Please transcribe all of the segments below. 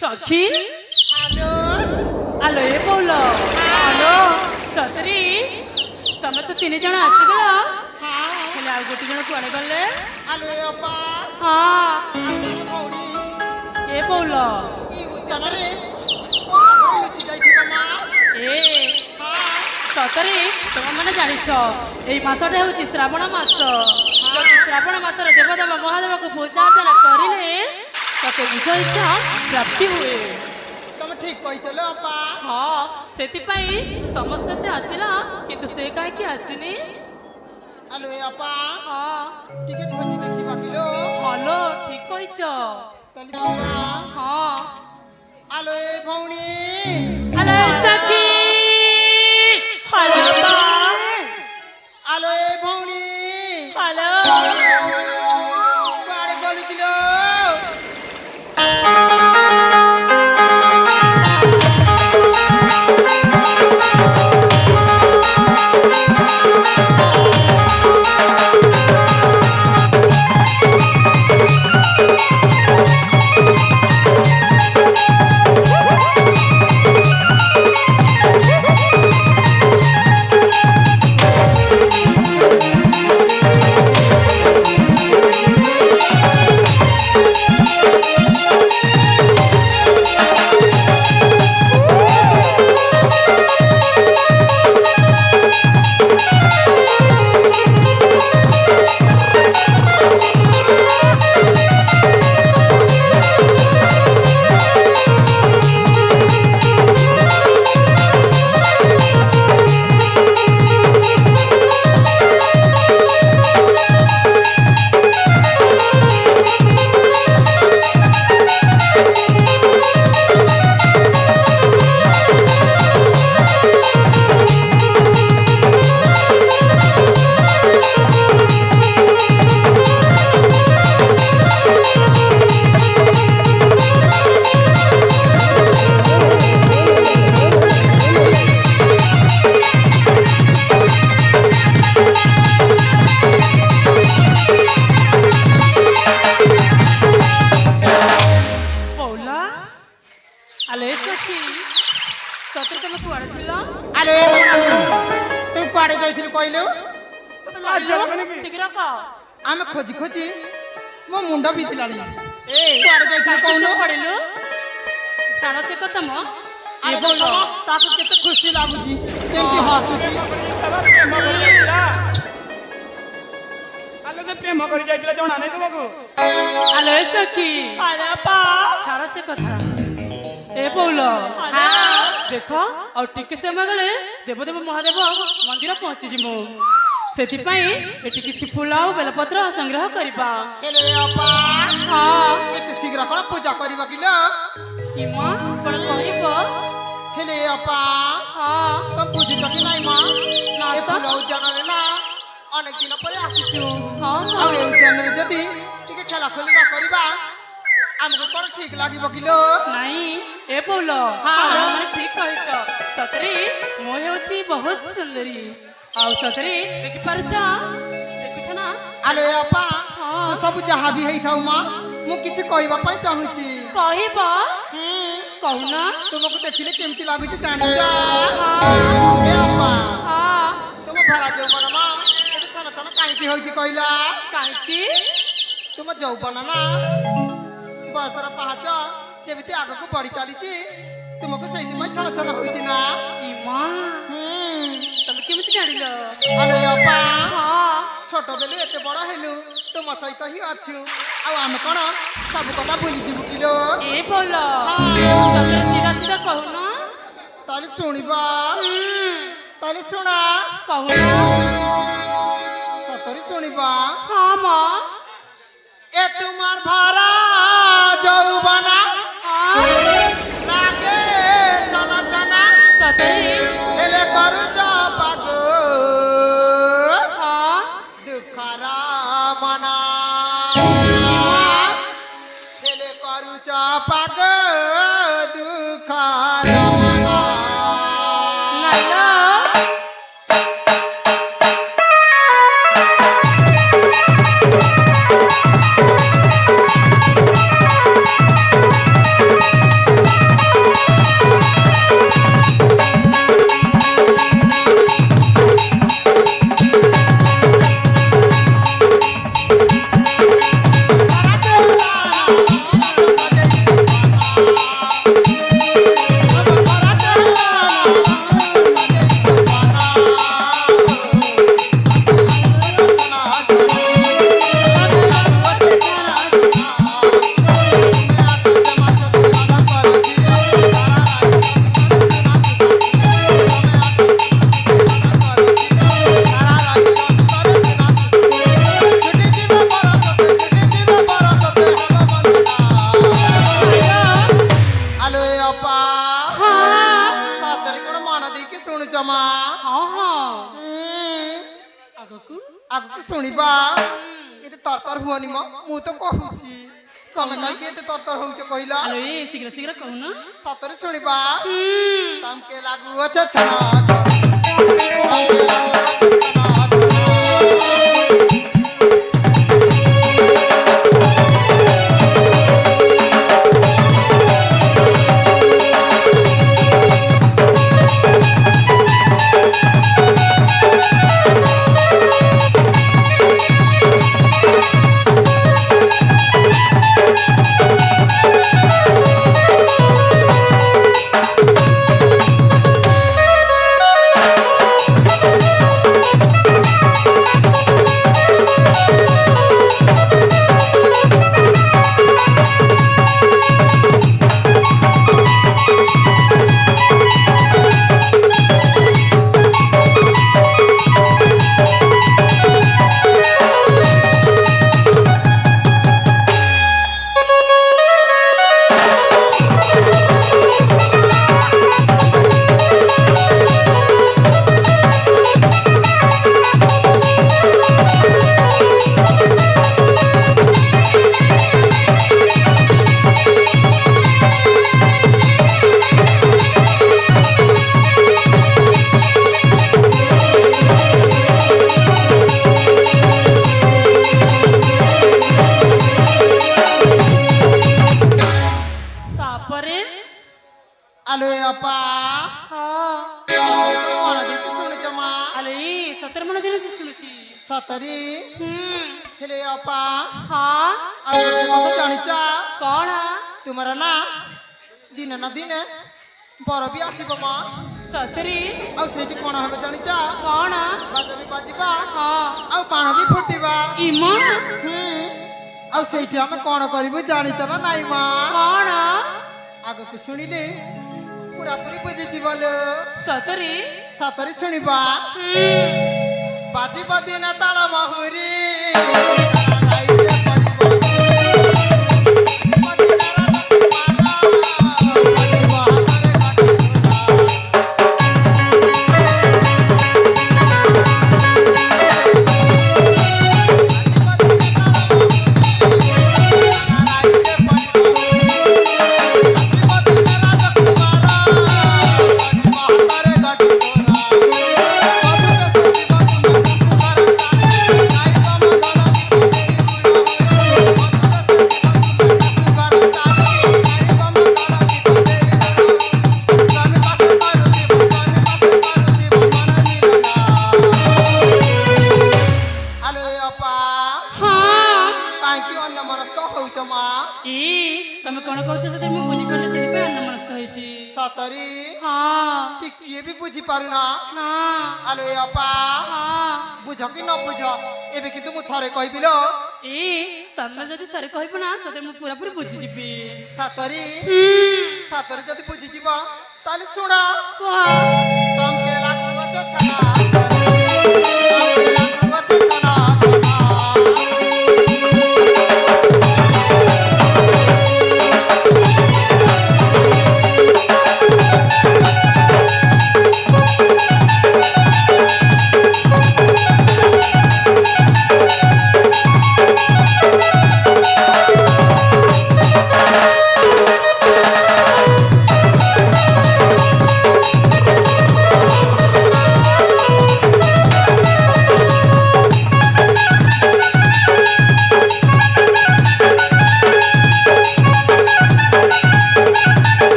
सखी हेलो आलो ये बोलो आलो सतरी तमे तो तीन जन आसीगल हेले आ गोटे जन कुआड़े गले हेलो अप्पा हाँ भौणी ये बोलो ई उजानरे लुचि जाइथिबा मा ए सतरी तुम मैंने जानिछ एई मासटा होची श्रावण मास जदि श्रावण मासर देवदेव महादेव को पूजा अर्चना करिले तते बुझ इच्छा प्राप्ति हुए तुम ठीक कहिछलो अप्पा हाँ सेति पई समस्त ते आसिला किंतु से काहे कि आसिनी हेलो अप्पा हाँ टिके खोजी देखिबा किलो हलो ठीक कहिछ तली सुना हाँ हेलो भौणी हेलो सखी हेलो बा हेलो भौणी हेलो कुआड़े गलु किलो बोला हेलो सखी सतरी तुम कुआड़े थिला हेलो तुम कुआड़े जाइथिल कहलो शीघ्र कह आमे खोजी खोजी मो मुंडा बिथिलानी ए कुआड़े जाइथिल कहलो पड़िलु सारा से कथा म अरे बोलो ताको केते खुशी लागुची केमती हसुची आलो प्रेम कर जाइला जणा नै तुमको हेलो सखी अरे पा सारा से कथा ए बोलो देखो और टिके समय गले देवदेव महादेव मंदिर पहुंची जिमु सेति पई एटी किछि फूल आ बेलपत्र संग्रह करबा हेले अपा हां एते शीघ्र कोन पूजा करबा किलो इमा कोन कहइबो हेले अपा हां तुम बुझी चकी नाही मा ना ए तो फूल उद्यान रे ना अनेक दिन परे आसीछु हां आ ए उद्यान रे जदी टिके खेला खोली ना करबा हमको कोन ठीक लागिबो किलो नहीं ए बोलो हाँ। माने ठीक कहिछ सतरी मोह होछि बहुत सुंदरी आउ सतरी देखि परछ देखिछ ना आलो अपा हाँ। तो सब जहां भी हेई थाउ मा मु किछि कहबा पई चाहुची कहइबो कहूना तुमको देखिले केमती लाଗୁଛି जानी जा हां ए अपा हां तुम भरा जौवन मा एते छन छन काईकी होई कहला काहेकि तुम जौवन ना बसर पाहच जेमिति आगको बढ़ी चलीची तुमको सही मैं छन छन होई ना इमा तमे केमिति जानिलो अरे अपा हां छोट बेले एते बड़ हेलु तुम सहित ही अछु आ हम कोन सब कथा भूली जीवु किलो ए बोलो तमे सीधा सीधा कहूना ताली सुनिबा ताली सुना कहूना सतरी सुनिबा हां मां ए तुम्हार भरा जौवना लागे चना चना सतरी हेले करू पागो हां दुखरा मना हेले करू पागो दुखरा मना नाइलो ଆଗକୁ ଶୁଣିବା ଏତେ ତରତର ହୁଅନି ମୁଁ ତ କହୁଛି ତମେ କାହିଁକି ଏତେ ତରତର ହଉଛ କହିଲା ଆଲୋ ଏ ଶୀଘ୍ର ଶୀଘ୍ର କହୁନ। ସତରେ ଶୁଣିବା ହୁଁ। ତମକେ ଲାଗୁଅଛ ଛଣା ତମକେ ଲାଗୁଅଛ ଛଣା ତାପରେ ଆଲୋ ଆପା ହଁ କଣ ଦେଖି ଶୁଣିଛ ମା ଆଲୋ ଏ ସତରେ ମନ ଦିନ ଶୁଣୁଛି। ସତରେ ହେଲେ ଆପା ହଁ ଆଉ ଗୋଟେ କଥା ଜାଣିଛ କଣ ତୁମର ନା ଦିନେ ନା ଦିନେ ବର ବି ଆସିବ ମା ସତରେ ଆଉ ସେଇଠି କଣ হবে ଜାଣିଛ କଣ ବାଜା ବି ବାଜିବା ହଁ ଆଉ ବାଣ ବି ଫୁଟିବା ଇମା ଆଉ ସେଇଠି ଆମେ କଣ କରିବୁ ଜାଣିଛ ନା ନାଇଁ ମା କଣ ଆଗକୁ ଶୁଣିଲେ ପୁରାପୁରି ବୁଝିଯିବ ଲୋ ସତରେ ସତରେ ଶୁଣିବା ବାଜିବ ଦିନ ତାଳ ମହୁରୀ ତମେ କଣ କହୁଛ ସେତେ ମୁଁ ବୁଝିପାରିଲି ସେଥିପାଇଁ ଅନ୍ୟମନସ୍କ ହେଇଛି। ସତରୀ ହଁ ଟିକିଏ ବି ବୁଝି ପାରୁନା ନା ଆଲୋ ଏ ଅପା ହଁ ବୁଝ କି ନ ବୁଝ ଏବେ କିନ୍ତୁ ମୁଁ ଥରେ କହିବି ଲୋ ତମେ ଯଦି ଥରେ କହିବ ନା ତତେ ମୁଁ ପୁରାପୁରି ବୁଝିଯିବି। ସତରୀ ସତରେ ଯଦି ବୁଝିଯିବ ତାହେଲେ ଶୁଣ କୁହ ତମକେ ଲାଗୁଅଛ ଛନା ତମକେ ଲାଗୁଅଛ ଛନା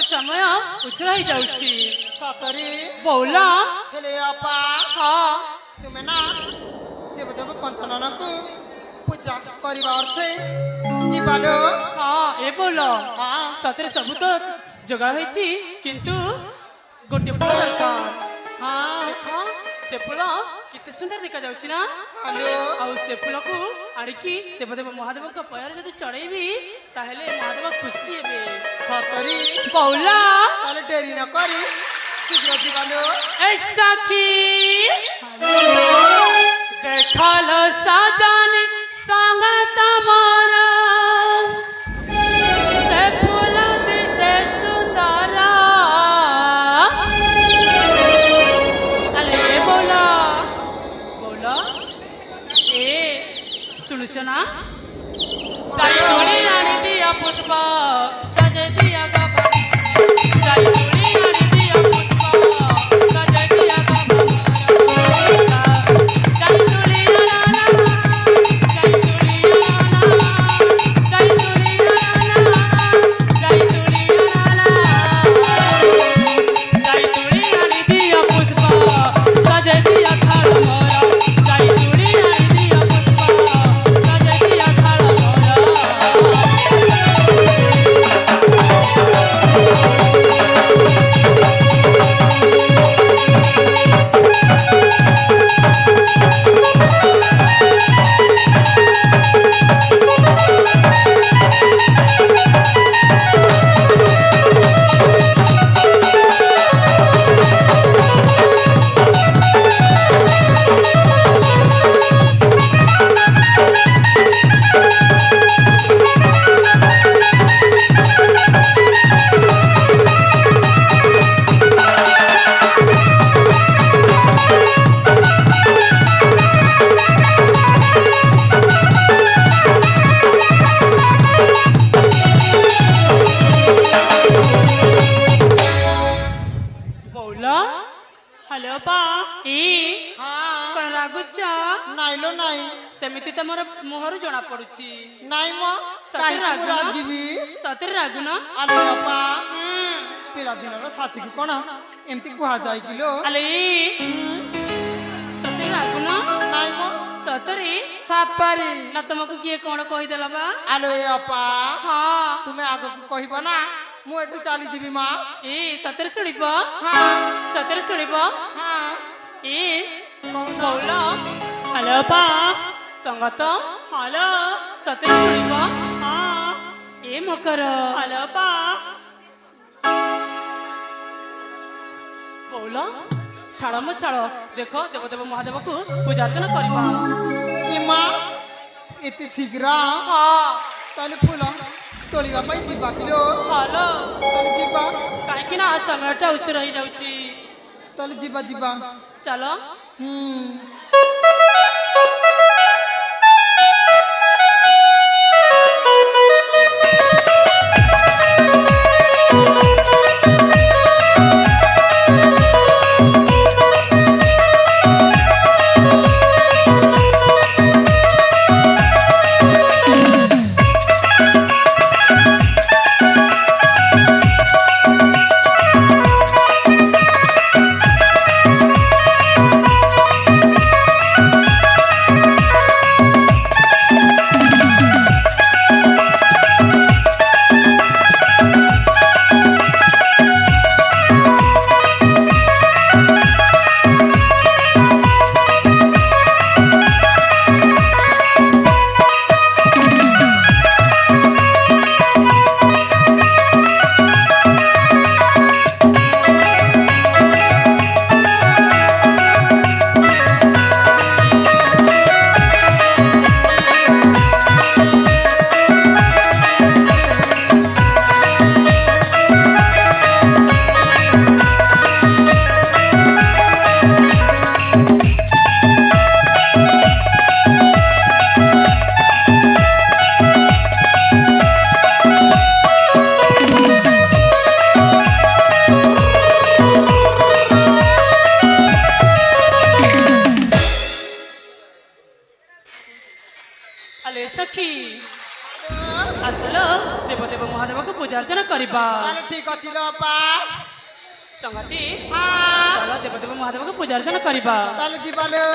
ସମୟ ଉଚ୍ଚ ହେଇଯାଉଛି। ସତରେ ବଉଲା ହେଲେ ଆପା ହଁ ତୁମେ ନା ଦେବଦେବ ପଞ୍ଚନନକୁ ପୂଜା କରିବା ଅର୍ଥେ ଯିବାଲୋ। ହଁ ଏ ବୋଲ ହଁ ସତରେ ସବୁ ତ যোগাড় হয়েছি কিন্তু গোটে ফুল দরকার হ্যাঁ দেখ সে ফুল কেতে সুন্দর দেখা যাচ্ছে না হ্যালো ଆଉ ସେ ଫୁଲକୁ ଆଣିକି ଦେବଦେବ ମହାଦେବଙ୍କ ପୟରେ ଯଦି ଚଢେଇବି ତାହେଲେ ମହାଦେବ ଖୁସି ହେବେ ସତରୀ କହୁଲା তাহলে দেরি না করি শীঘ্র দিবালো ଏ ସଖୀ ଦେଖଲ ସଜନି ସଙ୍ଗ ତମର ସେ ଫୁଲ ଦିଟେ ସୁନ୍ଦର ଆରେ ବୋଲ ବୋଲ ଏ ଶୁଣୁଛ ନା ଯାଇ ତୋଳି ଆଣି ଦିଅ ପୁଷ୍ପ ସଜେଇ ଦିଅ ଗପ ଯାଇ ତୋଳି ଆଣି ଦିଅ ପୁଷ୍ପ ସଜେଇ ଦିଅ ଗପ ଯାଇ ତୋଳି ଆଣା ଯାଇ ତୋଳି ଆଣା ଯାଇ ତୋଳି ଆଣା ଯାଇ ତୋଳି ଆଣା ଯାଇ ତୋଳି ଆଣି ଦିଅ ପୁଷ୍ପ ସଜେଇ ଦିଅ ଥାଳ ମୋର ଯାଇ ତୋଳି ଆଣି ଦିଅ ପୁଷ୍ପ ସଜେଇ ଦିଅ ଥାଳ ମୋର ବୋଉଲ ହ୍ୟାଲୋ ପା ଇ হ্যাঁ କଣ ରାଗୁଛ নাইলো নাই ସେମିତି ତମର ମୁହଁରୁ ଜଣା ପଡୁଛି নাই ম ସତରେ କାହିଁକି ମୁଁ ରାଗୁନ ରାଗିବି ସତରେ ରାଗୁନ ଆଲୋ ବାପା ପିଲାଦିନର ସାଥୀକୁ କଣ ଏମିତି କୁହାଯାଏ କିଲୋ ଆଲେ ସତରେ ରାଗୁନ ନାଇଁ ମ ସତରେ ସାତପାରି ନା ତମକୁ କିଏ କଣ କହିଦେଲା ବା ଆଲୋ ଏ ଅପା ହଁ ତୁମେ ଆଗକୁ କହିବ ନା ମୁଁ ଏଠୁ ଚାଲିଯିବି ମା ଏ ସତରେ ଶୁଣିବ ହଁ ସତରେ ଶୁଣିବ ହଁ ଏ ବୋଉଲ ହ୍ୟାଲୋ ପା ସଙ୍ଗତ ହ୍ୟାଲୋ ସତରେ ଶୁଣିବ ହଁ ଏ ମକର ହ୍ୟାଲୋ ପା ବୋଉଲ ଛାଡ଼ ମୋ ଛାଡ଼ ଦେଖ ଦେବଦେବ ମହାଦେବକୁ ପୂଜାର୍ଚ୍ଚନା କରିବା ଏ ମା ଏତେ ଶୀଘ୍ର ହଁ ତାହେଲେ ଫୁଲ ତୋଳିବା ପାଇଁ ଯିବା କିଲୋ ହ୍ୟାଲୋ ତାହେଲେ ଯିବା କାହିଁକି ନା ସମୟଟା ଉଷୁର ହେଇଯାଉଛି ତାହେଲେ ଯିବା ଯିବା ଚାଲ ସଖୀ ଆସିଲ ଦେବଦେବ ମହାଦେବକୁ ପୂଜାର୍ଚ୍ଚନା କରିବା ତାହେଲେ ଠିକ ଅଛି ଲୋ ଅପା ସଂଗତି ହଁ ଚାଲ ଦେବଦେବ ମହାଦେବକୁ ପୂଜାର୍ଚ୍ଚନା କରିବା ତାହେଲେ ଯିବା ଲୋ